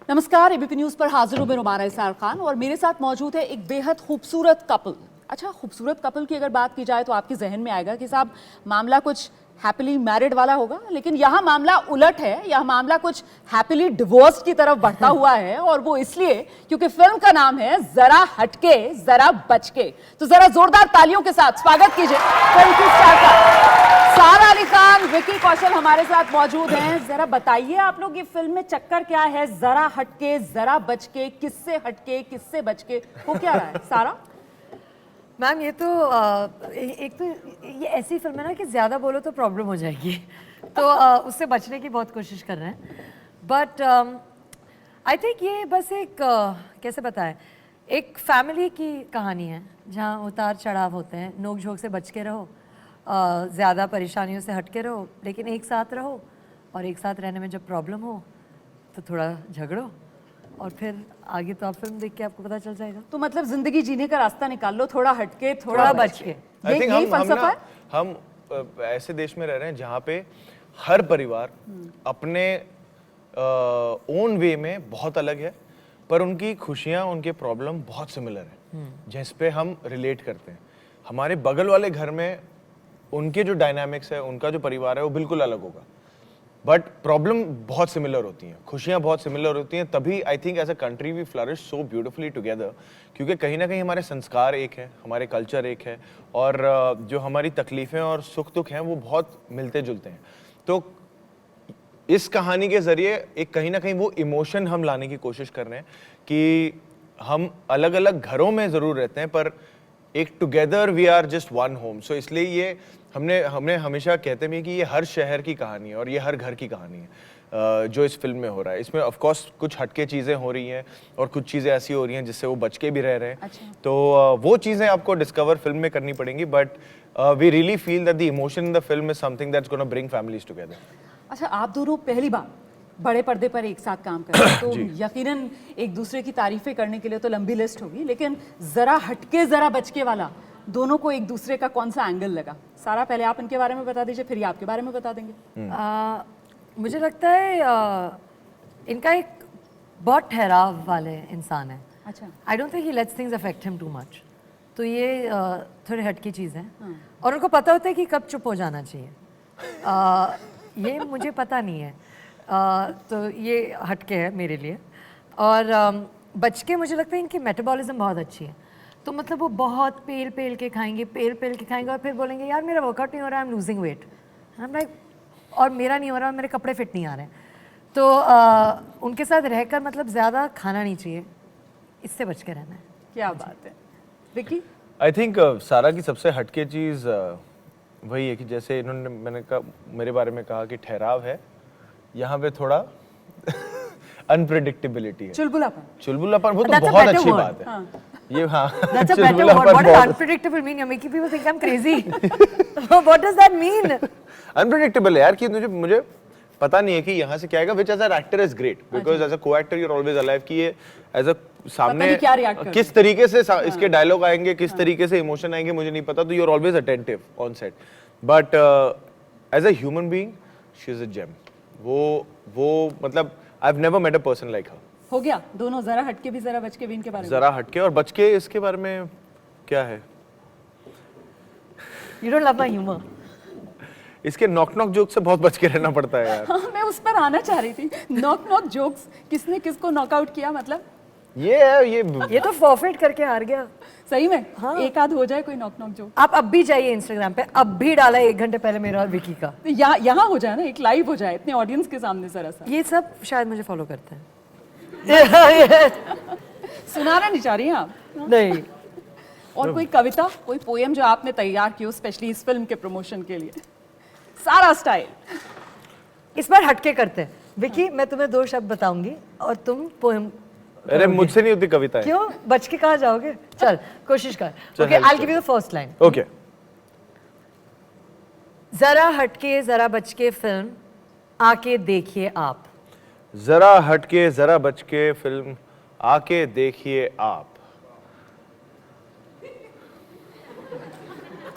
नमस्कार, ABP news पर हाजिर हूं मैं रुमाना इसार खान और मेरे साथ मौजूद है एक बेहद खूबसूरत कपल। अच्छा, खूबसूरत कपल की अगर बात की जाए तो आपके जहन में आएगा कि साहब मामला कुछ हैप्पीली मैरिड वाला होगा, लेकिन यहाँ मामला उलट है। यह मामला कुछ हैप्पीली डिवोर्स की तरफ बढ़ता हुआ है और वो इसलिए क्योंकि फिल्म का नाम है जरा हटके जरा बचके। तो जरा जोरदार तालियों के साथ स्वागत कीजिए फिल्म की स्टार का सारा अली खान, विकी कौशल हमारे साथ मौजूद हैं। जरा बताइए आप लोग, ये फिल्म में चक्कर क्या है? जरा हटके जरा बचके, किससे हटके किससे बचके, हो क्या रहा है सारा? मैम ये तो एक तो ये ऐसी फिल्म है ना कि ज़्यादा बोलो तो प्रॉब्लम हो जाएगी, तो उससे बचने की बहुत कोशिश कर रहे हैं। बट आई थिंक ये बस एक कैसे बताएं, एक फैमिली की कहानी है जहाँ उतार चढ़ाव होते हैं। नोक झोंक से बच के रहो, ज़्यादा परेशानियों से हट के रहो, लेकिन एक साथ रहो। और एक साथ रहने में जब प्रॉब्लम हो तो थोड़ा झगड़ो, और फिर आगे तो आप फिल्म देख के आपको पता चल जाएगा। तो मतलब जिंदगी जीने का रास्ता निकाल लो, थोड़ा हटके थोड़ा बच के। यही फलसफा है। हम ऐसे देश में रह रहे हैं जहाँ पे हर परिवार अपने ओन वे में बहुत अलग है, पर उनकी खुशियाँ, उनके प्रॉब्लम बहुत सिमिलर है, जिस पे हम रिलेट करते हैं। हमारे बगल वाले घर में उनके जो डायनामिक्स है, उनका जो परिवार है, वो बिल्कुल अलग होगा, बट प्रॉब्लम बहुत सिमिलर होती हैं, खुशियाँ बहुत सिमिलर होती हैं। तभी I think as a country we flourish so beautifully together, क्योंकि कहीं ना कहीं हमारे संस्कार एक है, हमारे कल्चर एक है, और जो हमारी तकलीफ़ें और सुख दुख हैं वो बहुत मिलते जुलते हैं। तो इस कहानी के ज़रिए एक कहीं ना कहीं वो इमोशन हम लाने की कोशिश कर रहे हैं कि हम अलग अलग घरों में ज़रूर रहते हैं, पर एक together we are just one home. So इसलिए ये हमने हमेशा कहते भी कि ये हर शहर की कहानी है और ये हर घर की कहानी है जो इस फिल्म में हो रहा है। इसमें ऑफ कोर्स कुछ हटके चीज़ें हो रही हैं और कुछ चीज़ें ऐसी हो रही हैं जिससे वो बच के भी रह रहे हैं। अच्छा। तो वो चीज़ें आपको डिस्कवर फिल्म में करनी पड़ेंगी, but we really feel that the emotion in the film is something that's gonna bring families together. अच्छा, आप दोनों पहली बार बड़े पर्दे पर एक साथ काम कर रहे हैं, तो यकीनन एक दूसरे की तारीफें करने के लिए तो लंबी लिस्ट होगी, लेकिन जरा हटके जरा बचके वाला दोनों को एक दूसरे का कौन सा एंगल लगा? सारा, पहले आप इनके बारे में बता दीजिए, फिर ये आपके बारे में बता देंगे। मुझे लगता है इनका एक बहुत ठहराव वाले इंसान है। अच्छा। I don't think he let's things affect him too much. तो ये थोड़ी हटकी चीज़ है, और उनको पता होता है कि कब चुप हो जाना चाहिए। ये मुझे पता नहीं है, तो ये हटके है मेरे लिए। और बच के मुझे लगता है इनकी मेटाबॉलिज्म बहुत अच्छी है, तो मतलब वो बहुत पेल पेल के खाएंगे और फिर बोलेंगे यार मेरा वर्कआउट नहीं हो रहा है, I am losing weight, I am like, और मेरा नहीं हो रहा, मेरे कपड़े फिट नहीं आ रहे हैं। तो उनके साथ रहकर मतलब ज़्यादा खाना नहीं चाहिए, इससे बच के रहना है। क्या बात है। विकी? आई थिंक सारा की सबसे हटके चीज़ वही है कि जैसे मैंने मेरे बारे में कहा कि ठहराव है, यहाँ पे थोड़ा अनप्रेडिक्टेबिलिटी है, चुलबुलापन। वो तो बहुत अच्छी बात है। ये हाँ, That's a better word. What does unpredictable mean? You're making people think I'm crazy. What does that mean? Unpredictable है यार, कि मुझे पता नहीं है कि यहाँ से क्या आएगा, which as an actor is great because as a co-actor you're always alive कि ये as a सामने किस तरीके से इसके डायलॉग आएंगे, किस तरीके से इमोशन आएंगे मुझे नहीं पता, तो you're always attentive on set. But as a human being, she is a gem. वो मतलब I've never met a person like her. हो गया दोनों, जरा हटके भी जरा बचके भी इनके बारे में। जरा हटके और बचके इसके बारे में क्या है? You don't love my humor. इसके नॉक नॉक जोक से बहुत बच के रहना पड़ता है यार। हाँ, मैं उस पर आना चाह रही थी। नॉक जोक्स, किसने किसको नॉकआउट किया? मतलब ये तो फॉरफिट करके हार गया सही में। हाँ। एक आध हो जाए कोई नॉक जोक। आप अब भी जाइए इंस्टाग्राम पे, अब भी डाला 1 घंटे पहले मेरा और विकी का। यहाँ हो जाए ना, एक लाइव हो जाए इतने ऑडियंस के सामने जरा सा। ये सब शायद मुझे फॉलो करते हैं। सुनाना नहीं चाह रही हैं आप? नहीं। और कोई कविता, कोई पोएम जो आपने तैयार की हो स्पेशली इस फिल्म के प्रमोशन के लिए? सारा स्टाइल इस बार हटके करते हैं। विकी, मैं तुम्हें 2 शब्द बताऊंगी और तुम पोएम। अरे मुझसे नहीं होती कविता। क्यों? बच के कहाँ जाओगे? चल कोशिश कर। Okay, I will give you the first line. Okay. जरा हटके जरा बच के फिल्म आके देखिए आप। जरा हटके जरा बच के फिल्म आके देखिए आप।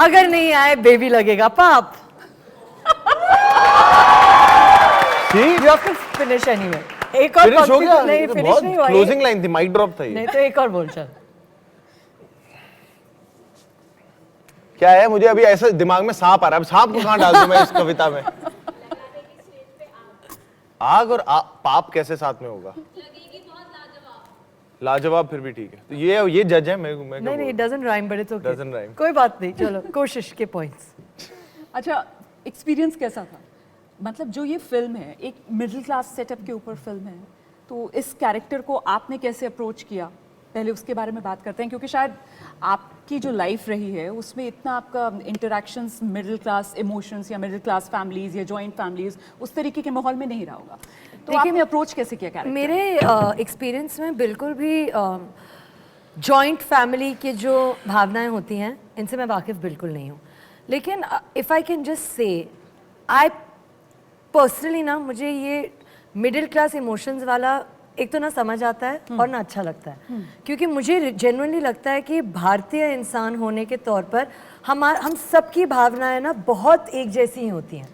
अगर नहीं आए बेबी लगेगा पाप। See? You have to finish anyway. एक और फिनिश हो पंक्ति गया, तो नहीं, ये तो finish बहुत नहीं हुआ ये। क्लोजिंग लाइन थी, माइक ड्रॉप था ये। नहीं तो एक और बोल चल। क्या है, मुझे अभी ऐसा दिमाग में सांप आ रहा है, अब सांप को कहाँ डाल दूं मैं इस कविता में? आग और पाप कैसे साथ में होगा? लाजवाब फिर भी ठीक है, तो ये जज है, मैं क्या नहीं नहीं, बोलूं? it doesn't rhyme but it's okay. Doesn't rhyme. कोई बात नहीं, चलो कोशिश के पॉइंट्स। अच्छा, एक्सपीरियंस कैसा था? मतलब जो ये फिल्म है, एक मिडिल क्लास सेटअप के ऊपर फिल्म है, तो इस कैरेक्टर को आपने कैसे अप्रोच किया? पहले उसके बारे में बात करते हैं, क्योंकि शायद आपकी जो लाइफ रही है उसमें इतना आपका इंटरेक्शंस मिडिल क्लास इमोशंस या मिडिल क्लास फैमिलीज या जॉइंट फैमिलीज उस तरीके के माहौल में नहीं रहा होगा, तो आपने अप्रोच कैसे किया कैरेक्टर? मेरे एक्सपीरियंस में बिल्कुल भी जॉइंट फैमिली की जो भावनाएं होती हैं इनसे मैं वाकिफ़ बिल्कुल नहीं हूँ, लेकिन if I can just say I personally ना, मुझे ये मिडिल क्लास इमोशंस वाला एक तो ना समझ आता है और ना अच्छा लगता है, क्योंकि मुझे जेन्युइनली लगता है कि भारतीय इंसान होने के तौर पर हम सबकी भावनाएं ना बहुत एक जैसी ही होती हैं।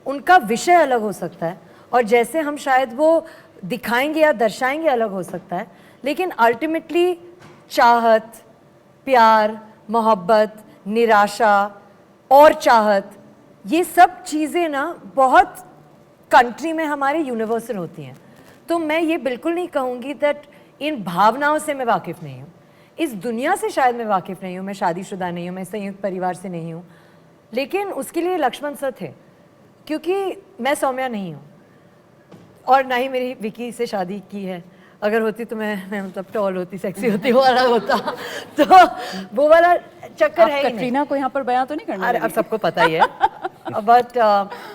उनका विषय अलग हो सकता है और जैसे हम शायद वो दिखाएंगे या दर्शाएंगे अलग हो सकता है, लेकिन अल्टीमेटली चाहत, प्यार, मोहब्बत, निराशा और चाहत, ये सब चीज़ें ना बहुत कंट्री में हमारे यूनिवर्सल होती हैं। तो मैं ये बिल्कुल नहीं कहूँगी दैट इन भावनाओं से मैं वाकिफ़ नहीं हूँ, इस दुनिया से शायद मैं वाकिफ़ नहीं हूँ, मैं शादीशुदा नहीं हूँ, मैं संयुक्त परिवार से नहीं हूँ, लेकिन उसके लिए लक्ष्मण सर थे, क्योंकि मैं सौम्या नहीं हूँ और ना ही मेरी विकी से शादी की है। अगर होती तो मैं मतलब टॉल होती, सेक्सी होती, वो अलग होता। तो वो वाला चक्कर है ही नहीं। कटरीना को यहाँ पर बयां तो नहीं करना? अरे अब सबको पता ही है। But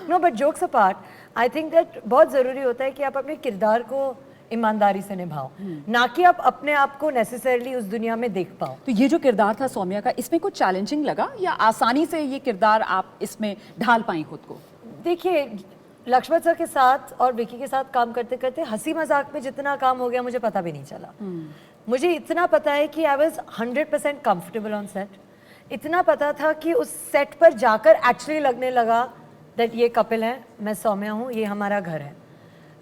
no, but jokes apart, I think that बहुत ज़रूरी होता है कि आप अपने किरदार को ईमानदारी से निभाओ, ना कि आप अपने आप को नेसेसरली उस दुनिया में देख पाओ। तो ये जो किरदार था सौम्या का, इसमें कुछ चैलेंजिंग लगा या आसानी से ये किरदार आप इसमें ढाल पाई खुद को? देखिए, लक्ष्मण सर के साथ और विकी के साथ काम करते करते हंसी मजाक में जितना काम हो गया मुझे पता भी नहीं चला। मुझे इतना पता है कि I was 100% comfortable on set. इतना पता था कि उस सेट पर जाकर एक्चुअली लगने लगा दैट ये कपिल है, मैं सौम्या हूँ, ये हमारा घर है।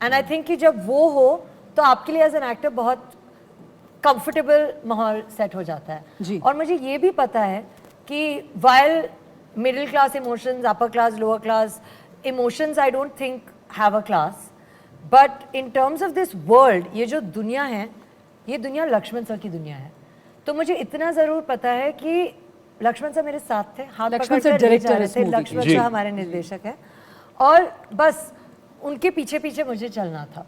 एंड आई थिंक कि जब वो हो तो आपके लिए एज एन एक्टर बहुत कंफर्टेबल माहौल सेट हो जाता है जी। और मुझे ये भी पता है कि while middle class emotions, upper class, lower class emotions I don't think have a class, but in terms of this world, ये जो दुनिया है, ये दुनिया लक्ष्मण सर की दुनिया है। तो मुझे इतना ज़रूर पता है कि लक्ष्मण सर मेरे साथ थे, हाथ लक्ष्मण पकड़ सर कर ले जा डायरेक्टर रहे इस थे। मूवी के। लक्ष्मण जी। सर हमारे निर्देशक हैं और बस उनके पीछे पीछे मुझे चलना था,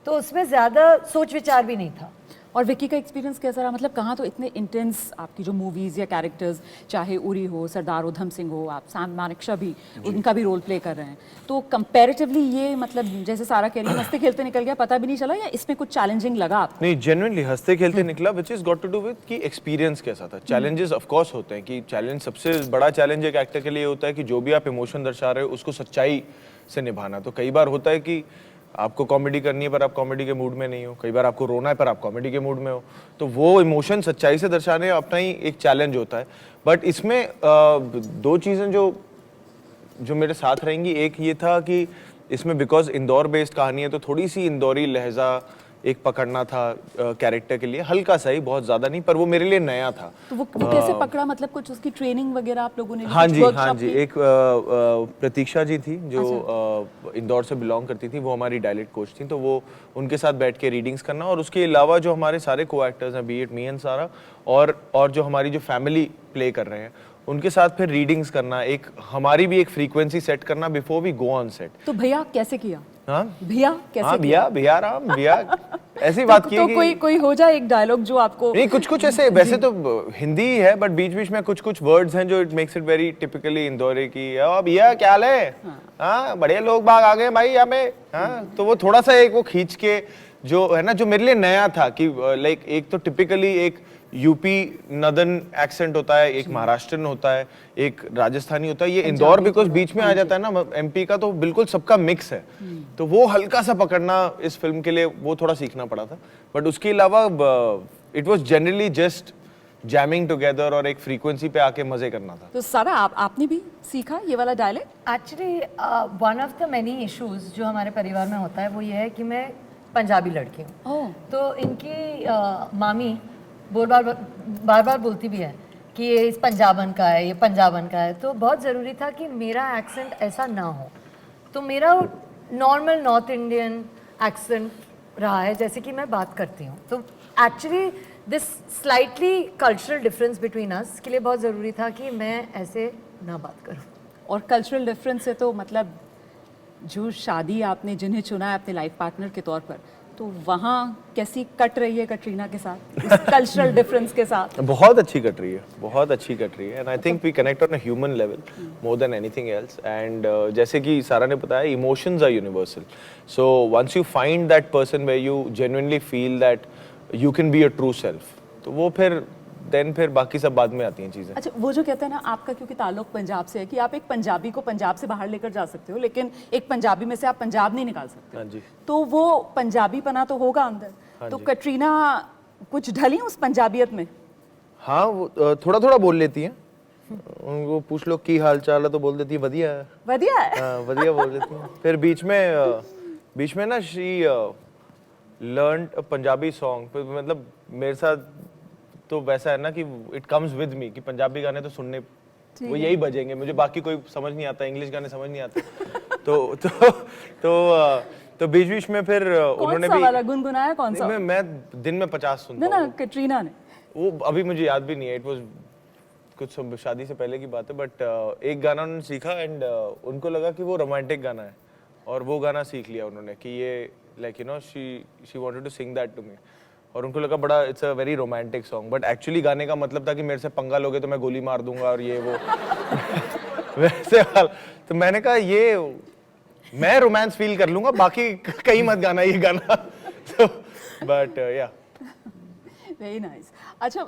तो उसमें ज़्यादा सोच विचार भी नहीं था। और विक्की का एक्सपीरियंस कैसा रहा? मतलब कहाँ तो इतने इंटेंस आपकी जो मूवीज़ या कैरेक्टर्स, चाहे उरी हो, सरदार उधम सिंह हो, आप सैम मानेकशॉ भी उनका भी रोल प्ले कर रहे हैं, तो कंपैरेटिवली ये मतलब जैसे सारा कह रही है हंसते खेलते निकल गया, पता भी नहीं चला, या इसमें कुछ चैलेंजिंग लगा आपको? नहीं, जेन्युइनली हंसते खेलते निकला, which is got to do with कि एक्सपीरियंस कैसा था। चैलेंजेस ऑफ कोर्स होते हैं कि चैलेंज, सबसे बड़ा चैलेंज एक एक्टर के लिए होता है कि जो भी आप इमोशन दर्शा रहे हो उसको सच्चाई से निभाना। तो कई बार होता है कि आपको कॉमेडी करनी है पर आप कॉमेडी के मूड में नहीं हो, कई बार आपको रोना है पर आप कॉमेडी के मूड में हो, तो वो इमोशन सच्चाई से दर्शाने अपना ही एक चैलेंज होता है। बट इसमें दो चीज़ें जो मेरे साथ रहेंगी, एक ये था कि इसमें बिकॉज इंदौर बेस्ड कहानी है तो थोड़ी सी इंदौरी लहजा एक पकड़ना था कैरेक्टर के लिए, हल्का सा ही, बहुत ज़्यादा नहीं, पर वो मेरे लिए नया था। तो वो कैसे पकड़ा? मतलब कुछ उसकी ट्रेनिंग वगैरह आप लोगों ने ली? हाँ कुछ जी, workshop हाँ जी, की? एक प्रतीक्षा जी थी जो इंदौर से बिलोंग करती थी, वो हमारी डायलेक्ट कोच थी, तो वो उनके साथ बैठ के रीडिंग्स करना, और उसके अलावा जो हमारे सारे को एक्टर्स हैं, बी इट मी एंड सारा, और जो हमारी जो फैमिली प्ले कर रहे हैं उनके साथ फिर रीडिंग्स करना, एक हमारी भी एक फ्रीक्वेंसी सेट करना before we go on set. तो भैया कैसे किया? हाँ भैया कैसे हाँ, किया? भैया राम भैया ऐसी बात की तो कि कोई हो जाए एक डायलॉग जो आपको? नहीं, कुछ ऐसे, वैसे तो हिंदी ही है बट बीच बीच में कुछ वर्ड्स हैं जो it makes it very typically Indori की। भैया क्या हाल है, हाँ बड़े लोग बाग आ गए भाई यहाँ पे, हाँ, तो वो थोड़ा सा एक वो खींच के जो है ना, जो मेरे लिए नया था कि लाइक एक तो टिपिकली एक यूपी नदन एक्सेंट होता है, एक महाराष्ट्रन होता है, एक राजस्थानी होता है, ये इंदौर बिकॉज बीच में आ जाता है ना एमपी का, तो बिल्कुल सबका मिक्स है, तो वो हल्का सा पकड़ना इस फिल्म के लिए वो थोड़ा सीखना पड़ा था। बट उसके अलावा it was generally just jamming together और एक फ्रीक्वेंसी पे आके मजे करना था। तो सारा आपने भी सीखा ये वाला dialect? Actually one of the many issues जो हमारे परिवार में होता है वो ये है कि मैं पंजाबी लड़की हूँ। ओह तो इनकी मामी बार बार बोलती भी है कि ये इस पंजाबन का है, ये पंजाबन का है। तो बहुत ज़रूरी था कि मेरा एक्सेंट ऐसा ना हो, तो मेरा नॉर्मल नॉर्थ इंडियन एक्सेंट रहा है जैसे कि मैं बात करती हूँ। तो actually this slightly cultural difference between us के लिए बहुत ज़रूरी था कि मैं ऐसे ना बात करूँ। और कल्चरल डिफरेंस से तो मतलब जो शादी आपने जिन्हें चुना है अपने लाइफ पार्टनर के तौर पर, तो वहाँ कैसी कट रही है कटरीना के साथ इस कल्चरल डिफरेंस के साथ? बहुत अच्छी कट रही है, बहुत अच्छी कट रही है and I think we connect on a human level more than anything else. And जैसे कि सारा ने बताया, emotions are universal, so once you find that person where you genuinely feel that you can be a true self, तो वो फिर बाकी सब बाद में आती हैं चीज़ें। अच्छा, वो जो कहते हैं ना, आपका क्योंकि ताल्लुक पंजाब से है कि आप एक पंजाबी को पंजाब से बाहर लेकर जा सकते हो, लेकिन एक पंजाबी में से आप पंजाब नहीं निकाल सकते। हाँ जी। तो वो पंजाबी पना तो होगा अंदर। हाँ तो जी। कटरीना कुछ ढली उस पंजाबियत में? हाँ, वो थोड़ा थोड़ा बोल लेती हैं। उनको पूछ लो की हाल चाल है तो बोल देती है वधिया है। वधिया है। हाँ, वधिया बोल देती हैं। फिर बीच में ना she learn a Punjabi song. मतलब मेरे साथ तो वैसा है ना कि इट कम्स विद मी कि पंजाबी गाने तो सुनने वो यही बजेंगे, मुझे बाकी कोई समझ नहीं आता, इंग्लिश गाने समझ नहीं आते। तो बीच में फिर उन्होंने भी वाला गुनगुनाया कौन सा? मैं दिन में 50 सुनता ना हूँ। कटरीना ने। वो अभी मुझे याद भी नहीं है, इट वाज कुछ शादी से पहले की बात है, बट एक गाना उन्होंने सीखा एंड उनको लगा कि वो रोमांटिक गाना है और वो गाना सीख लिया उन्होंने कि ये like you know she wanted to sing that to me, और उनको लगा बड़ा it's a very romantic song, but actually गाने का मतलब था कि मेरे से पंगा लोगे तो मैं गोली मार दूंगा और ये वो वैसे वाला। तो मैंने कहा ये मैं रोमांस फील कर लूंगा, बाकी कहीं मत गाना ये गाना। तो बट या वेरी नाइस। अच्छा,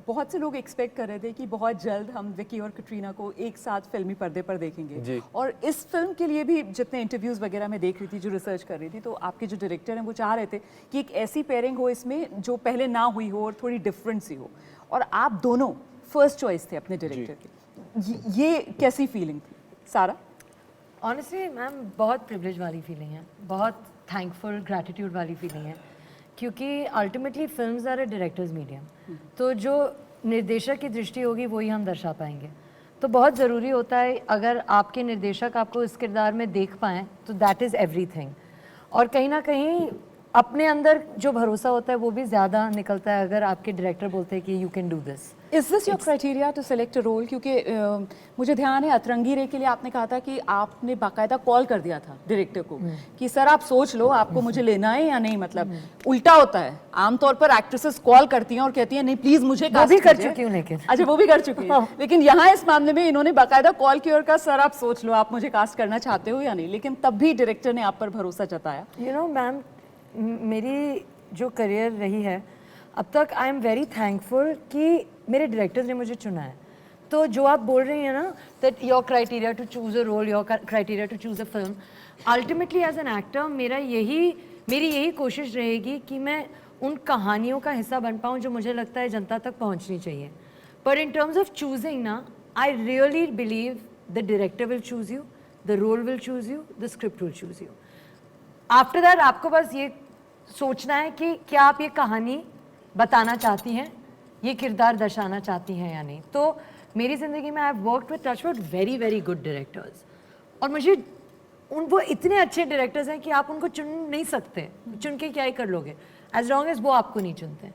बहुत से लोग एक्सपेक्ट कर रहे थे कि बहुत जल्द हम विकी और कटरीना को एक साथ फिल्मी पर्दे पर देखेंगे जी। और इस फिल्म के लिए भी जितने इंटरव्यूज़ वगैरह मैं देख रही थी, जो रिसर्च कर रही थी, तो आपके जो डायरेक्टर हैं वो चाह रहे थे कि एक ऐसी पेयरिंग हो इसमें जो पहले ना हुई हो और थोड़ी डिफरेंट सी हो, और आप दोनों फर्स्ट चॉइस थे अपने डायरेक्टर के। ये कैसी फीलिंग थी सारा? ऑनेस्टली मैम, बहुत प्रिविलेज वाली फीलिंग है, बहुत थैंकफुल ग्रैटिट्यूड वाली फीलिंग है, क्योंकि ultimately films are a director's medium. तो जो निर्देशक की दृष्टि होगी वही हम दर्शा पाएंगे। तो बहुत ज़रूरी होता है अगर आपके निर्देशक आपको इस किरदार में देख पाएँ तो दैट इज़ एवरीथिंग। और कहीं ना कहीं अपने अंदर जो भरोसा होता है वो भी ज़्यादा निकलता है अगर आपके डायरेक्टर बोलते हैं कि you can do this. Is this your criteria to select a role? क्योंकि मुझे ध्यान है अतरंगी रे के लिए आपने कहा था कि आपने बाकायदा कॉल कर दिया था डायरेक्टर को कि सर आप सोच लो आपको मुझे लेना है या नहीं। मतलब उल्टा होता है, आमतौर पर एक्ट्रेसेस कॉल करती हैं और कहती हैं नहीं प्लीज मुझे वो भी cast कर कीजिए। चुकी हूँ लेकिन। अच्छा, वो भी कर चुकी है। लेकिन यहाँ इस मामले में इन्होंने बाकायदा कॉल किया और कहा सर आप सोच लो आप मुझे कास्ट करना चाहते हो या नहीं, लेकिन तब भी डायरेक्टर ने आप पर भरोसा जताया। यू नो मैम, मेरी जो करियर रही है अब तक, आई एम वेरी थैंकफुल कि मेरे डायरेक्टर्स ने मुझे चुना है। तो जो आप बोल रही हैं ना that your criteria to choose a role, your criteria to choose a film, ultimately as an actor मेरी यही कोशिश रहेगी कि मैं उन कहानियों का हिस्सा बन पाऊँ जो मुझे लगता है जनता तक पहुँचनी चाहिए। पर इन टर्म्स ऑफ चूजिंग ना, I really believe the director will choose you, the role will choose you, the script will choose you. After that आपको बस ये सोचना है कि क्या आप ये कहानी बताना चाहती हैं, ये किरदार दर्शाना चाहती हैं या नहीं। तो मेरी ज़िंदगी में I have worked with touchwood very very good directors, और मुझे वो इतने अच्छे डायरेक्टर्स हैं कि आप उनको चुन नहीं सकते, चुन के क्या ही कर लोगे एज लॉन्ग एज वो आपको नहीं चुनते।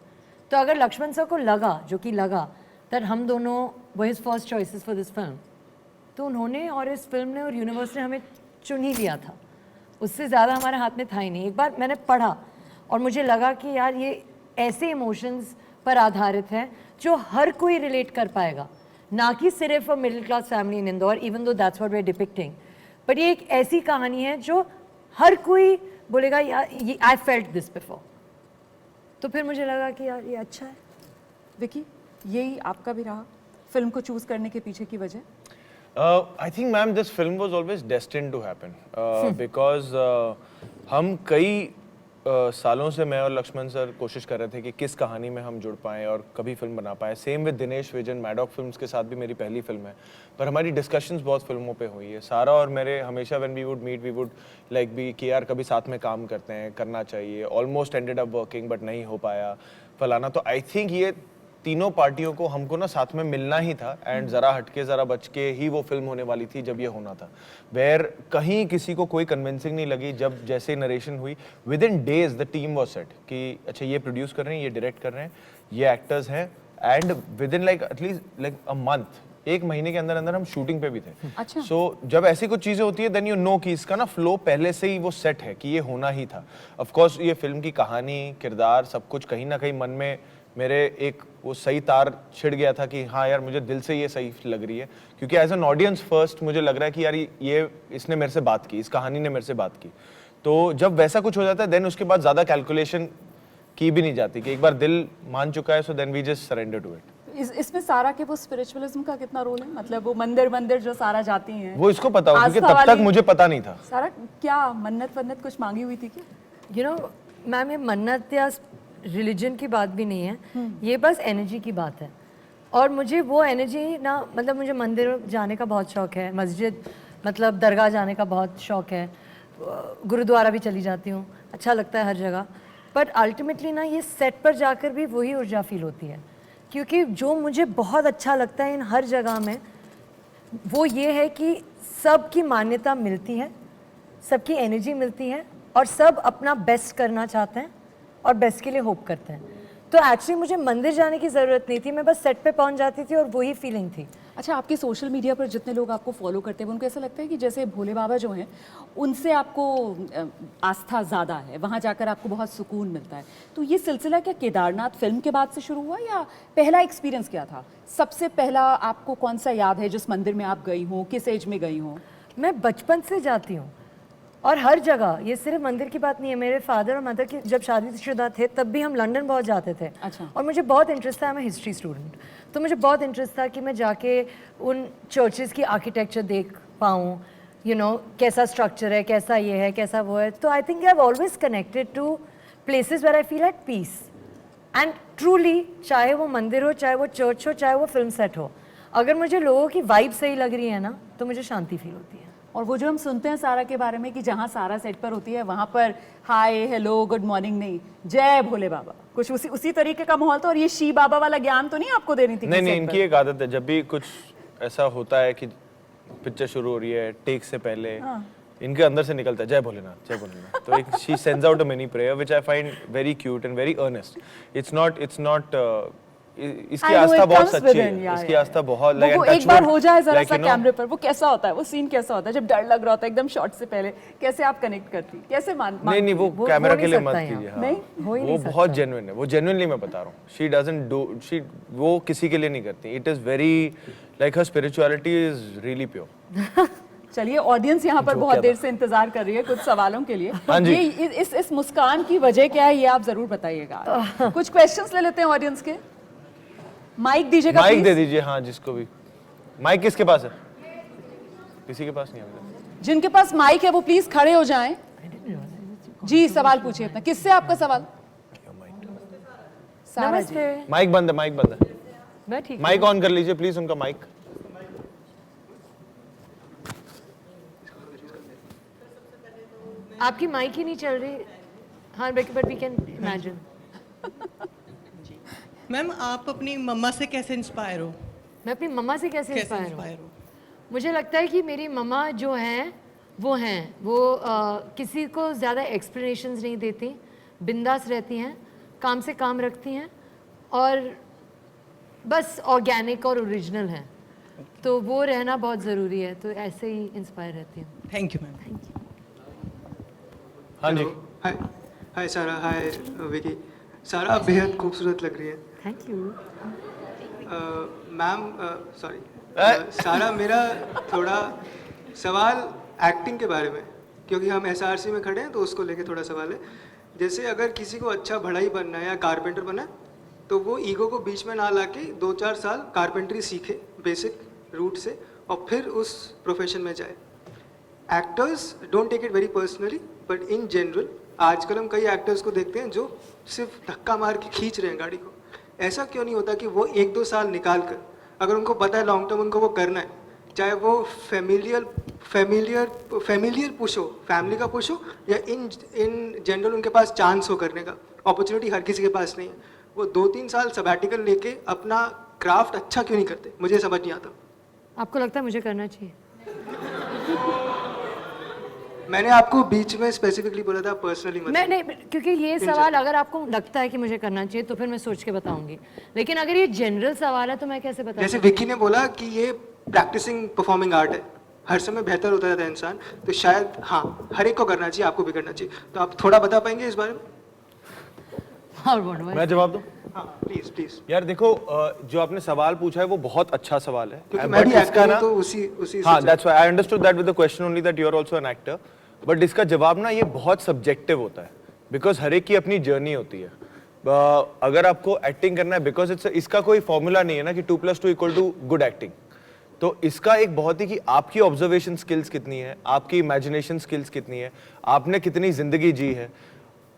तो अगर लक्ष्मण सर को लगा, जो कि लगा, दैट हम दोनों वो his first choices for this film, तो उन्होंने और इस फिल्म ने और यूनिवर्स ने हमें चुन ही लिया था। उससे ज़्यादा हमारे हाथ में था ही नहीं। एक बार मैंने पढ़ा और मुझे लगा कि यार ये ऐसे इमोशंस पर आधारित है जो हर कोई रिलेट कर पाएगा, ना कि सिर्फ a middle class family in Indore, even though that's what we are depicting, but ये एक ऐसी कहानी है जो हर कोई बोलेगा यार आई फेल्ट दिस बिफोर। तो फिर मुझे लगा कि यार ये अच्छा है। विकी, यही आपका भी रहा फिल्म को चूज करने के पीछे की वजह? I think, ma'am, this film was always destined to happen because हम कई सालों से मैं और लक्ष्मण सर कोशिश कर रहे थे कि किस कहानी में हम जुड़ पाएं और कभी फिल्म बना पाएं। Same with Dinesh vision, Maddock films के साथ भी मेरी पहली फिल्म है, पर हमारी डिस्कशंस बहुत फिल्मों पे हुई है। सारा और मेरे हमेशा when we would meet we would like be कि यार कभी साथ में काम करते हैं, करना चाहिए। Almost ended up working but नहीं हो पाया फलाना। तो आई थिंक ये तीनों पार्टियों को हमको ना साथ में मिलना ही था एंड जरा हटके जरा बच के ही वो फिल्म होने वाली थी जब ये होना था। वेयर कहीं किसी को कोई कन्विंसिंग नहीं लगी। जब जैसे नरेशन हुई with in days the team was set कि अच्छा ये प्रोड्यूस कर रहे हैं, ये डायरेक्ट कर रहे हैं, ये एक्टर्स हैं, and with in like at least like a month, एक महीने के अंदर अंदर हम शूटिंग पे भी थे। अच्छा। सो जब ऐसी कुछ चीजें होती है देन यू नो कि इसका ना फ्लो पहले से ही वो सेट है कि ये होना ही था। ऑफ कोर्स ये फिल्म की कहानी, किरदार, सब कुछ कहीं ना कहीं मन में मेरे एक वो सही तार छिड़ गया था कि हाँ यार मुझे दिल से ये सही लग रही है, क्योंकि एज एन ऑडियंस फर्स्ट मुझे लग रहा है कि यार ये इसने मेरे से बात की, इस कहानी ने मेरे से बात की। तो जब वैसा कुछ हो जाता है देन उसके बाद ज़्यादा कैलकुलेशन की भी नहीं जाती कि एक बार दिल मान चुका है so then we just surrender to it. इसमें सारा के वो स्पिरिचुअलिज्म का कितना रोल है? मतलब वो मंदिर मंदिर जो सारा जाती हैं, वो इसको पता हो, क्योंकि आस्था तब तक वाली- मुझे पता नहीं था। सारा क्या मन्नत वन्नत कुछ मांगी हुई थी क्या? यू नो मैम, ये मन्नत या रिलीजन की बात भी नहीं है, ये बस एनर्जी की बात है। और मुझे वो एनर्जी ना, मतलब मुझे मंदिर जाने का बहुत शौक है, मस्जिद मतलब दरगाह जाने का बहुत शौक है, गुरुद्वारा भी चली जाती हूँ, अच्छा लगता है हर जगह। बट अल्टीमेटली ना ये सेट पर जाकर भी वही ऊर्जा फील होती है, क्योंकि जो मुझे बहुत अच्छा लगता है इन हर जगह में वो ये है कि सबकी मान्यता मिलती है, सबकी एनर्जी मिलती है और सब अपना बेस्ट करना चाहते हैं और बेस्ट के लिए होप करते हैं। तो एक्चुअली मुझे मंदिर जाने की ज़रूरत नहीं थी, मैं बस सेट पे पहुंच जाती थी और वही फीलिंग थी। अच्छा, आपके सोशल मीडिया पर जितने लोग आपको फॉलो करते हैं उनको ऐसा लगता है कि जैसे भोले बाबा जो हैं उनसे आपको आस्था ज़्यादा है, वहाँ जाकर आपको बहुत सुकून मिलता है। तो ये सिलसिला क्या केदारनाथ फिल्म के बाद से शुरू हुआ या पहला एक्सपीरियंस क्या था? सबसे पहला आपको कौन सा याद है जिस मंदिर में आप गई हों, किस एज में गई हों? मैं बचपन से जाती हूँ और हर जगह, ये सिर्फ मंदिर की बात नहीं है। मेरे फादर और मदर की जब शादीशुदा थे तब भी हम लंदन बहुत जाते थे। अच्छा। और मुझे बहुत इंटरेस्ट था, मैं हिस्ट्री स्टूडेंट, तो मुझे बहुत इंटरेस्ट था कि मैं जाके उन चर्चेज़ की आर्किटेक्चर देख पाऊँ, यू नो कैसा स्ट्रक्चर है, कैसा ये है, कैसा वो है। तो I think I have always connected to places where I feel at peace and truly, चाहे वो मंदिर हो, चाहे वो चर्च हो, चाहे वो फिल्म सेट हो, अगर मुझे लोगों की वाइब सही लग रही है ना तो मुझे शांति फील होती है। और वो जो हम सुनते हैं सारा के बारे में कि जहाँ सारा सेट पर होती है वहाँ पर हाय हेलो गुड मॉर्निंग नहीं, जय भोले बाबा, कुछ उसी तरीके का माहौल था। और ये शी बाबा वाला ज्ञान तो नहीं आपको देनी थी? नहीं, इनकी एक आदत है, जब भी कुछ ऐसा होता है कि पिक्चर शुरू हो रही है टेक से पहले इनके अंदर से निकलता है जय भोलेनाथ जय भोलेनाथ। तो एक she sends out a mini prayer which I find very cute and very earnest. It's not इसकी आस्था बहुत सच्ची है, इसकी आस्था बहुत लाइक वो एक बार हो जाए जरा सा कैमरे पर, वो कैसा होता है, वो सीन कैसा होता है जब डर लग रहा होता है एकदम शॉट से पहले, कैसे आप कनेक्ट करती, कैसे नहीं वो कैमरा के लिए मत कीजिए। हाँ, नहीं, वो बहुत जेन्युइन है, वो जेन्युइनली मैं बता रहा हूँ। शी डजंट डू, शी वो किसी के लिए नहीं करती। It is very like her spirituality is really pure. चलिए, ऑडियंस यहाँ पर बहुत देर से इंतजार कर रही है कुछ सवालों के लिए। हाँ जी। ये इस मुस्कान की वजह क्या है ये आप जरूर बताइएगा। कुछ क्वेश्चंस ले लेते हैं ऑडियंस के। माइक दीजिएगा, माइक please। दे दीजिए। हाँ, जिसको भी माइक किसके पास है? किसी के पास नहीं है। जिनके पास माइक है वो प्लीज खड़े हो जाएं। जी, सवाल पूछिए अपना। किससे आपका सवाल? सारा जी। नमस्ते। माइक बंद है, माइक बंद है। मैं ठीक हूँ। माइक ऑन कर लीजिए प्लीज, उनका माइक। आपकी माइक ही नहीं चल रही। हाँ, but we can imagine. Ma'am, आप अपनी मम्मा से कैसे इंस्पायर हो? मैं अपनी मम्मा से कैसे इंस्पायर हूँ? मुझे लगता है कि मेरी मम्मा जो हैं वो किसी को ज़्यादा एक्सप्लेनेशंस नहीं देती, बिंदास रहती हैं, काम से काम रखती हैं और बस ऑर्गेनिक और ओरिजिनल हैं। तो वो रहना बहुत ज़रूरी है, तो ऐसे ही इंस्पायर रहती हूँ। Thank you ma'am. हाँ जी। हाय सारा, हाय विकी। सारा बेहद खूबसूरत लग रही है। थैंक यू मैम, सॉरी सारा, मेरा थोड़ा सवाल एक्टिंग के बारे में, क्योंकि हम एसआरसी में खड़े हैं तो उसको लेके थोड़ा सवाल है। जैसे अगर किसी को अच्छा बढ़ई बनना है या कारपेंटर बनना है तो वो ईगो को बीच में ना लाके 2-4 साल कारपेंटरी सीखे बेसिक रूट से और फिर उस प्रोफेशन में जाए। Actors don't take it very personally, but in general आजकल हम कई एक्टर्स को देखते हैं जो सिर्फ धक्का मार के खींच रहे हैं गाड़ी को। ऐसा क्यों नहीं होता कि वो 1-2 साल निकाल कर, अगर उनको पता है लॉन्ग टर्म उनको वो करना है, चाहे वो फैमिलियर पुश हो, फैमिली का पुश हो, या इन जनरल उनके पास चांस हो करने का, अपॉर्चुनिटी हर किसी के पास नहीं है, वो 2-3 साल सबैटिकल लेके अपना क्राफ्ट अच्छा क्यों नहीं करते? मुझे समझ नहीं आता। आपको लगता है मुझे करना चाहिए? मैंने आपको बीच में स्पेसिफिकली बोला था पर्सनली मत। नहीं, क्योंकि ये सवाल अगर आपको लगता है कि मुझे करना चाहिए तो फिर मैं सोच के बताऊंगी, लेकिन अगर ये जनरल सवाल है तो मैं कैसे बताऊं? जैसे विक्की ने बोला कि ये प्रैक्टिसिंग परफॉर्मिंग आर्ट है, हर समय बेहतर होता रहता है इंसान, तो शायद हाँ हर एक को करना चाहिए, आपको भी करना चाहिए। तो आप थोड़ा बता पाएंगे इस बारे में? और बोलो भाई। मैं जवाब दूं? हाँ प्लीज प्लीज, यार देखो, जो आपने सवाल पूछा है वो बहुत अच्छा सवाल है, क्योंकि मैं भी But एक्टर हूं तो उसी हाँ, that's why I understood that with the question only that you are also an actor, but इसका जवाब ना ये बहुत सब्जेक्टिव होता है, बिकॉज हर एक की अपनी जर्नी होती है। अगर आपको एक्टिंग करना है, बिकॉज इसका कोई फॉर्मूला नहीं है ना कि 2+2 = गुड एक्टिंग, तो इसका एक बहुत ही कि आपकी ऑब्जर्वेशन स्किल्स कितनी है, आपकी इमेजिनेशन स्किल्स कितनी है, आपने कितनी जिंदगी जी है।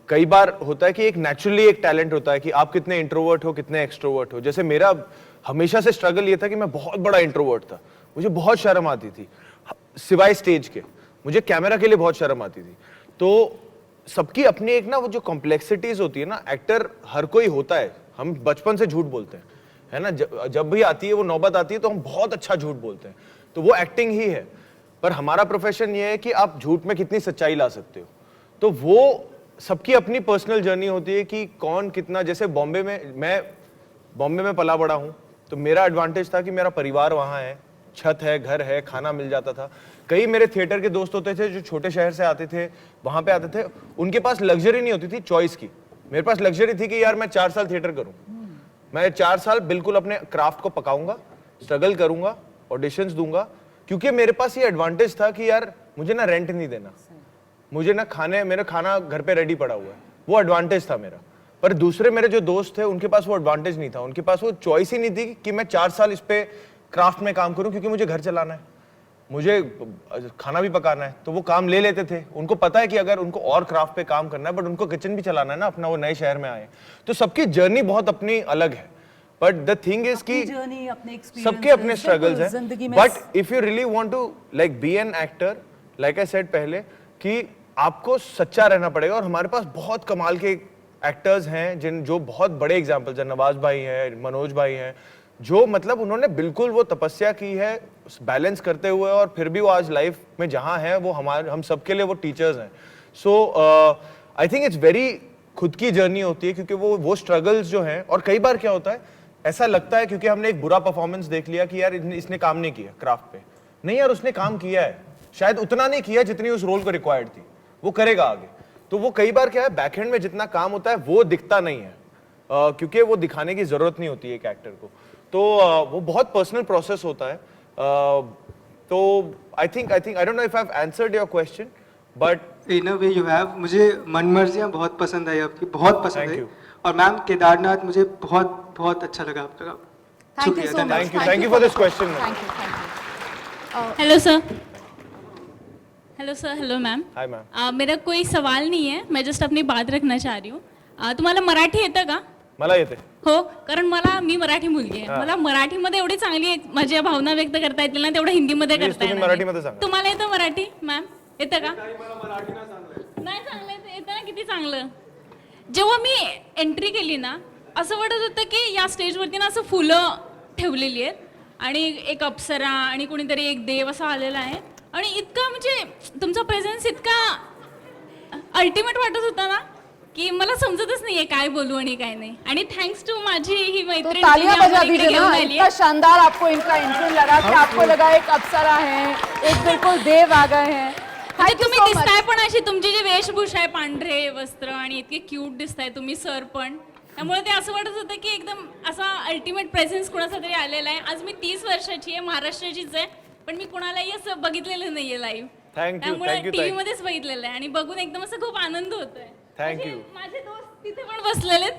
कई बार होता है कि एक नेचुरली एक टैलेंट होता है कि आप कितने इंट्रोवर्ट हो, कितने एक्सट्रोवर्ट हो। जैसे मेरा हमेशा से स्ट्रगल ये था कि मैं बहुत बड़ा इंट्रोवर्ट था, मुझे बहुत शर्म आती थी, सिवाय स्टेज के मुझे कैमरा के लिए बहुत शर्म आती थी। तो सबकी अपनी एक ना वो जो कॉम्प्लेक्सिटीज होती है ना, एक्टर हर कोई होता है, हम बचपन से झूठ बोलते हैं, है ना, जब भी आती है वो नौबत आती है तो हम बहुत अच्छा झूठ बोलते हैं, तो वो एक्टिंग ही है। पर हमारा प्रोफेशन ये है कि आप झूठ में कितनी सच्चाई ला सकते हो, तो वो सबकी अपनी पर्सनल जर्नी होती है कि कौन कितना। जैसे मैं बॉम्बे में पला बड़ा हूँ, तो मेरा एडवांटेज था कि मेरा परिवार वहाँ है, छत है, घर है, खाना मिल जाता था। कई मेरे थिएटर के दोस्त होते थे जो छोटे शहर से आते थे, वहाँ पे आते थे, उनके पास लग्जरी नहीं होती थी चॉइस की। मेरे पास लग्जरी थी कि यार मैं 4 साल थिएटर करूँ, मैं 4 साल बिल्कुल अपने क्राफ्ट को पकाऊंगा, स्ट्रगल करूंगा, ऑडिशंस दूंगा, क्योंकि मेरे पास ये एडवांटेज था कि यार मुझे ना रेंट नहीं देना, मुझे ना मेरा खाना घर पे रेडी पड़ा हुआ है, वो एडवांटेज था मेरा। पर दूसरे मेरे जो दोस्त थे उनके पास वो एडवांटेज नहीं था, उनके पास वो चॉइस ही नहीं थी कि मैं 4 साल इस पे क्राफ्ट में काम करूं, क्योंकि मुझे घर चलाना है, मुझे खाना भी पकाना है, तो वो काम ले लेते थे। उनको पता है कि अगर उनको और क्राफ्ट पे काम करना है, बट उनको किचन भी चलाना है ना अपना, वो नए शहर में आए, तो सबकी जर्नी बहुत अपनी अलग है। बट द थिंग इज कि सबके अपने स्ट्रगल्स हैं, but if you really want to like be an actor, like I said पहले, कि आपको सच्चा रहना पड़ेगा। और हमारे पास बहुत कमाल के एक्टर्स हैं जो बहुत बड़े एग्जाम्पल्स हैं, नवाज भाई हैं, मनोज भाई हैं, जो मतलब उन्होंने बिल्कुल वो तपस्या की है बैलेंस करते हुए, और फिर भी वो आज लाइफ में जहाँ हैं वो हम सबके लिए वो टीचर्स हैं। सो आई थिंक इट्स वेरी खुद की जर्नी होती है, क्योंकि वो स्ट्रगल्स जो हैं, और कई बार क्या होता है ऐसा लगता है क्योंकि हमने एक बुरा परफॉर्मेंस देख लिया कि यार इसने काम नहीं किया क्राफ्ट पे, नहीं यार उसने काम किया है, शायद उतना नहीं किया जितनी उस रोल को रिक्वायर्ड थी, वो करेगा आगे। तो वो कई बार क्या है, बैकएंड में जितना काम होता है वो दिखता नहीं है, क्योंकि वो दिखाने की जरूरत नहीं होती है एक एक्टर को, तो वो बहुत पर्सनल प्रोसेस होता है। तो I don't know if I have answered your question, but in a way you have. मुझे मनमर्जियाँ बहुत पसंद आई आपकी, बहुत पसंद Thank आई। you. और मैम केदारनाथ मुझे बहुत बहुत अच्छा लगा आपका काम। Thank you so much. Thank you for this question. Thank you. Hello sir. Hello sir, hello ma'am. Hi ma'am. मेरा कोई सवाल नाही आहे, मैं जस्ट अपनी बात रखना चाह रही हूँ. तुम्हाला मराठी येतं का? मला येते. हो, कारण मी मराठी मुलगी आहे, मला मराठीमध्ये एवढी चांगली माझ्या भावना व्यक्त करता येतील ना, तेवढं हिंदीमध्ये करता तुम्ही येणार मराठीमध्ये नाही. सांगा. तुम्हाला येतं मराठी मॅम? येतं का? नाही चांगलं येतं ना, किती चांगलं. जेव्हा मी एंट्री केली ना, असं वाटत होतं की या स्टेजवरती ना असं फुलं ठेवलेली आहेत आणि एक अप्सरा आणि कोणीतरी एक देव असा आलेला आहे, आणि इतका म्हणजे तुमचा प्रेझेन्स इतका अल्टिमेट वाटत होता ना कि मला समजतच नाहीये काय बोलू आणि काय नहीं. आणि थँक्स टू माझी ही तो मैत्रीण तालियां जिने बजा आम्हाला इकडे दीजिए घेऊन ना, आली इतना आहे. शानदार आपको इनका एंट्री लगा कि आपको लगा एक अप्सरा है, एक बिल्कुल देव आ गए हैं. म्हणजे Thank you तुम्ही so much. दिसताय पण अशी, तुमची जी वेशभूषा आहे, पांढरे वस्त्र आणि इतके क्यूट दिसताय तुम्ही सर पण, त्यामुळे ते असं वाटत होतं की एकदम असा अल्टिमेट प्रेझेन्स कुणाचा तरी आलेला आहे. आज मी 30 वर्षाची आहे, महाराष्ट्राचीच आहे, पण मी कुणालाही असं बघितलेलं नाहीये लाईव्ह. Thank you, त्यामुळे thank you, TV thank you. मध्येच बघितलेलं आहे आणि बघून एकदम असं खूप आनंद होतोय. Thank म्हणजे you. माझे दोस्त तिथे पण बसलेले,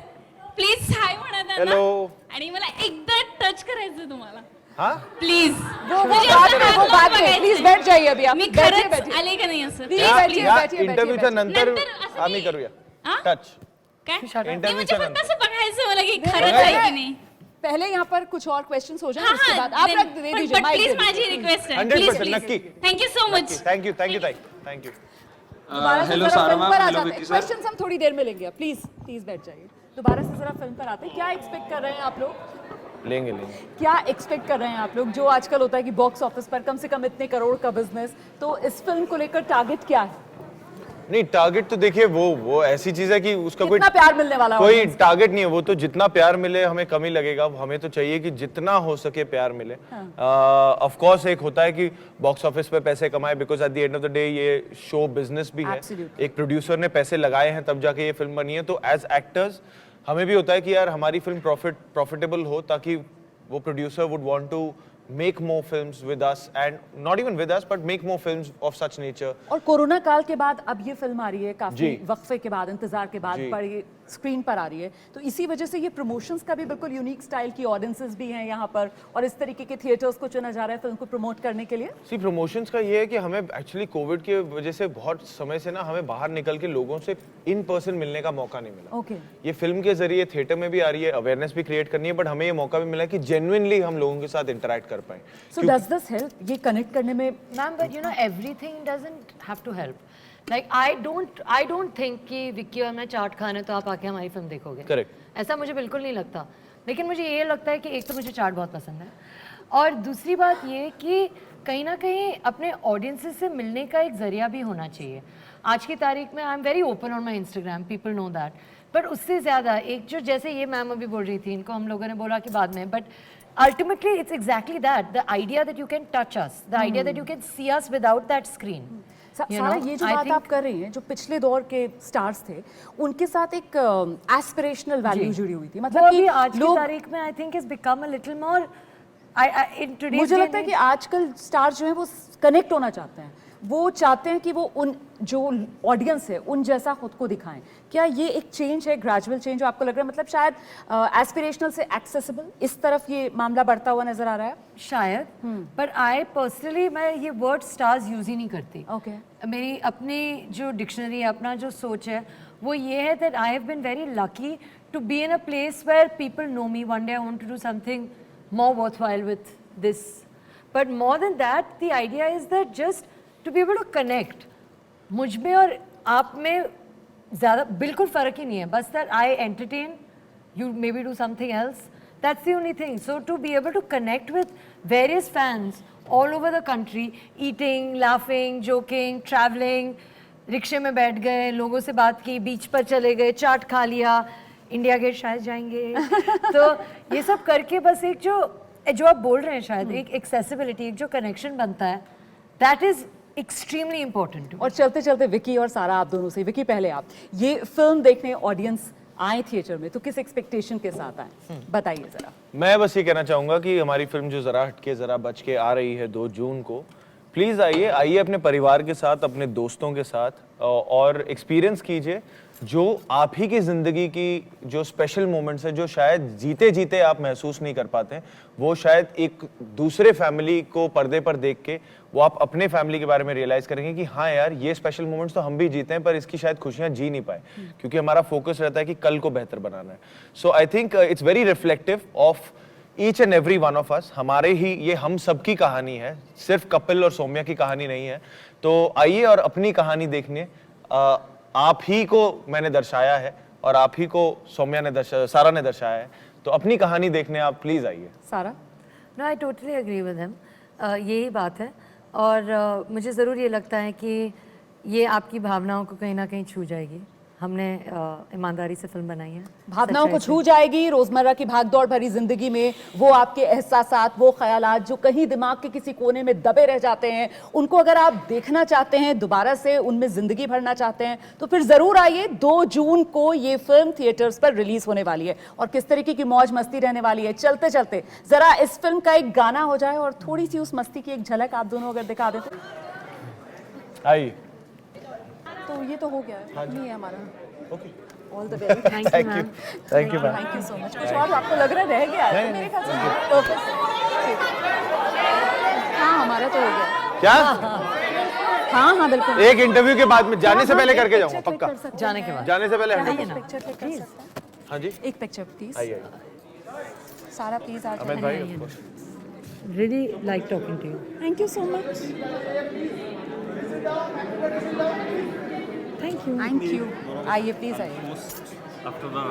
प्लीज हाय म्हणा त्यांना. Hello. आणि मला एकदा टच करायचं तुम्हाला. हाँ प्लीज वो बाद में प्लीज बैठ जाइए अभी आप मी बैठिए खरंच बैठिए आले का नाही असं Please, या बैठिए, बैठिए, इंटरव्ह्यूच्या बैठिए. नंतर नंतर असं आम्ही नाही. करूया हा? टच काय Shut up. नाही, म्हणजे इंटरव्ह्यूच्या फक्त नंतर असं बघायचं मला की खरंच बघायचं. आहे की नाही पहले यहाँ पर कुछ और क्वेश्चंस हो जाएं हाँ उसके बाद आप रख दे दीजिए माइक प्लीज दे माझी दीजिए. रिक्वेस्ट आहे 100% नक्की thank you so much thank you ताई थँक्यू दोबारा से हेलो जरा सारा फिल्म मैम, पर आ हेलो जाते हैं विक्की सर। क्वेश्चंस हम थोड़ी देर में लेंगे प्लीज प्लीज बैठ जाइए दोबारा से जरा फिल्म पर आते हैं क्या एक्सपेक्ट कर रहे हैं आप लोग लेंगे क्या एक्सपेक्ट कर रहे हैं आप लोग जो आजकल होता है कि बॉक्स ऑफिस पर कम से कम इतने करोड़ का बिजनेस तो इस फिल्म को लेकर टारगेट क्या है नहीं टारगेट तो देखिए वो ऐसी चीज है कि उसका कोई कितना प्यार मिलने वाला कोई audience टारगेट नहीं है वो तो जितना प्यार मिले हमें कम ही लगेगा हमें तो चाहिए कि जितना हो सके प्यार मिले ऑफ कोर्स एक होता है कि बॉक्स ऑफिस पे पैसे कमाए because at the end of the day ये शो बिजनेस भी है Absolutely. एक प्रोड्यूसर ने पैसे लगाए हैं तब जाके ये फिल्म बनी है तो एज एक्टर्स हमें भी होता है कि यार हमारी फिल्म प्रॉफिटेबल हो ताकि वो producer would want to make more films with us and not even with us but make more films of such nature और कोरोना काल के बाद अब ये फिल्म आ रही है काफी जी। वक्फे के बाद इंतजार के बाद जी। पर ये स्क्रीन पर आ रही है तो इसी वजह से ये प्रमोशंस का भी बिल्कुल यूनिक स्टाइल की ऑडियंसेस भी हैं यहाँ पर और इस तरीके के थिएटर्स को चुना जा रहा है फिल्म को प्रमोट करने के लिए सी प्रमोशंस का ये है कि हमें एक्चुअली कोविड की वजह से बहुत समय से ना हमें बाहर निकल के लोगों से इन पर्सन मिलने का मौका नहीं मिला ओके ये फिल्म के जरिए थिएटर में भी आ रही है अवेयरनेस भी क्रिएट करनी है बट हमें ये मौका भी मिला है कि जेन्युइनली हम लोगों के साथ इंटरेक्ट कर पाए सो डज दिस हेल्प ये कनेक्ट करने में Ma'am, but you know everything doesn't have to help. Like I don't think कि विक्की और मैं चाट खाने तो आप आके हमारी फिल्म देखोगे. Correct. ऐसा मुझे बिल्कुल नहीं लगता. लेकिन मुझे ये लगता है कि एक तो मुझे चाट बहुत पसंद है और दूसरी बात ये कि कहीं ना कहीं अपने ऑडियंसेस से मिलने का एक जरिया भी होना चाहिए. आज की तारीख में I am very open on my Instagram, people know that. But उससे ज़्यादा एक जो जैसे ये मैम अभी बोल रही थी इनको हम लोगों ने बोला कि बाद में but ultimately it's exactly that, the idea that you can touch us, the idea that you can see us without that screen. You सारा know, ये जो I बात think- आप कर रही हैं जो पिछले दौर के स्टार्स थे उनके साथ एक एस्पिरेशनल वैल्यू जुड़ी हुई थी वो मतलब अभी कि आज की लोग तारीख में I think has become a little more in today's मुझे day लगता है and कि age- आजकल स्टार जो है वो कनेक्ट होना चाहते हैं वो चाहते हैं कि वो उन जो ऑडियंस है उन जैसा खुद को दिखाएं क्या ये एक चेंज है ग्रेजुअल चेंज जो आपको लग रहा है मतलब शायद एस्पिरेशनल से एक्सेसिबल इस तरफ ये मामला बढ़ता हुआ नजर आ रहा है शायद पर आई पर्सनली मैं ये वर्ड स्टार्स यूज ही नहीं करती. ओके मेरी अपनी जो डिक्शनरी है अपना जो सोच है वो ये है that I have been very lucky to be in a place where people know me. One day I want to do something more worthwhile with this, but more than that the idea is that just to be able to connect. मुझ में और आप में ज़्यादा बिल्कुल फ़र्क ही नहीं है बस that I entertain, you maybe do something else, that's the only thing. So to be able to connect with various fans all over the country, eating, laughing, joking, traveling, रिक्शे में बैठ गए लोगों से बात की बीच पर चले गए चाट खा लिया इंडिया गेट शायद जाएंगे तो ये सब करके बस एक जो आप बोल रहे हैं शायद एक एक्सेसिबिलिटी एक जो कनेक्शन बनता है दैट इज एक्सट्रीमली इम्पोर्टेंट. और चलते चलते विकी और सारा आप दोनों से विकी पहले आप ये फिल्म देखने ऑडियंस आए थिएटर में तो किस एक्सपेक्टेशन के साथ आए बताइए जरा. मैं बस ये कहना चाहूंगा कि हमारी फिल्म जो जरा हटके जरा बच के आ रही है 2 जून को प्लीज आइए अपने परिवार के साथ अपने दोस्तों के साथ और एक्सपीरियंस कीजिए जो आप ही की जिंदगी की जो स्पेशल मोमेंट्स है जो शायद जीते जीते आप महसूस नहीं कर पाते हैं वो शायद एक दूसरे फैमिली को पर्दे पर देख के वो आप अपने फैमिली के बारे में रियलाइज करेंगे कि हाँ यार ये स्पेशल मोमेंट्स तो हम भी जीते हैं पर इसकी शायद खुशियां जी नहीं पाए क्योंकि हमारा फोकस रहता है कि कल को बेहतर बनाना है. So I think it's very reflective of each and every one of us. हमारे ही ये हम सबकी कहानी है सिर्फ कपिल और सौम्या की कहानी नहीं है. तो आइए और अपनी कहानी देखने आप ही को मैंने दर्शाया है और आप ही को सौम्या ने सारा ने दर्शाया है तो अपनी कहानी देखने आप प्लीज आइए. Sara no I totally agree with him. यही बात है और मुझे ज़रूर ये लगता है कि ये आपकी भावनाओं को कहीं ना कहीं छू जाएगी. हमने ईमानदारी से फिल्म बनाई है भावनाओं को सच्चाई से. छू जाएगी रोजमर्रा की भागदौड़ भरी जिंदगी में वो आपके एहसासात वो ख्यालात जो कहीं दिमाग के किसी कोने में दबे रह जाते हैं उनको अगर आप देखना चाहते हैं दोबारा से उनमें जिंदगी भरना चाहते हैं तो फिर जरूर आइए 2 जून को ये फिल्म थिएटर्स पर रिलीज होने वाली है और किस तरीके की मौज मस्ती रहने वाली है. चलते चलते जरा इस फिल्म का एक गाना हो जाए और थोड़ी सी उस मस्ती की एक झलक आप दोनों अगर दिखा देते आइए. तो ये तो हो गया है नहीं है हमारा okay all the very thank you thank you ma'am thank you ma'am thank you so much. कुछ और आपको लग रहा है रह गया है? तो मेरे ख्याल से perfect। हाँ हमारा तो हो गया। क्या हाँ हाँ बिल्कुल। एक इंटरव्यू के बाद में जाने से पहले करके जाऊंगा पक्का। जाने के बाद जाने से पहले क्या 100%। हम पिक्चर क्लिक कर सकते हैं? हाँ जी एक पिक्चर प्लीज। आइए आइए। सारा प्लीज आ अमित जाए। भाई of course। Really like talking to you thank you so much. Thank you thank you. आइए प्लीज आइए। after the